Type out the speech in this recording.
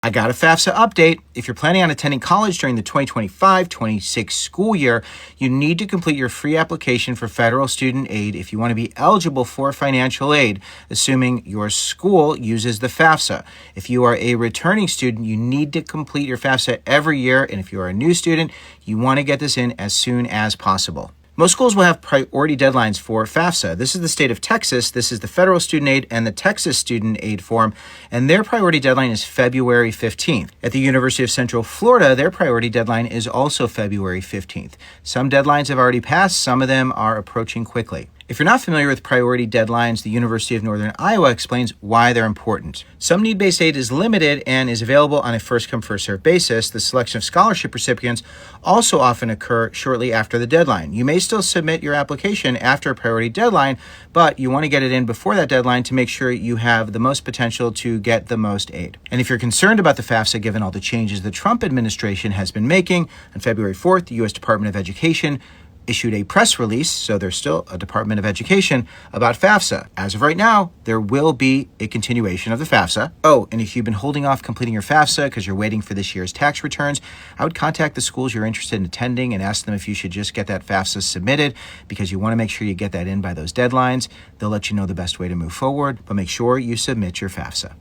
I got a FAFSA update. If you're planning on attending college during the 2025-26 school year, you need to complete your free application for federal student aid if you want to be eligible for financial aid, assuming your school uses the FAFSA. If you are a returning student, you need to complete your FAFSA every year, and if you are a new student, you want to get this in as soon as possible. Most schools will have priority deadlines for FAFSA. This is the state of Texas. This is the federal student aid and the Texas student aid form, and their priority deadline is February 15th. At the University of Central Florida, their priority deadline is also February 15th. Some deadlines have already passed. Some of them are approaching quickly. If you're not familiar with priority deadlines, the University of Northern Iowa explains why they're important. Some need-based aid is limited and is available on a first-come, first-served basis. The selection of scholarship recipients also often occur shortly after the deadline. You may still submit your application after a priority deadline, but you want to get it in before that deadline to make sure you have the most potential to get the most aid. And if you're concerned about the FAFSA, given all the changes the Trump administration has been making, on February 4th, the U.S. Department of Education issued a press release, so there's still a Department of Education, about FAFSA. As of right now, there will be a continuation of the FAFSA. Oh, and if you've been holding off completing your FAFSA because you're waiting for this year's tax returns, I would contact the schools you're interested in attending and ask them if you should just get that FAFSA submitted, because you want to make sure you get that in by those deadlines. They'll let you know the best way to move forward, but make sure you submit your FAFSA.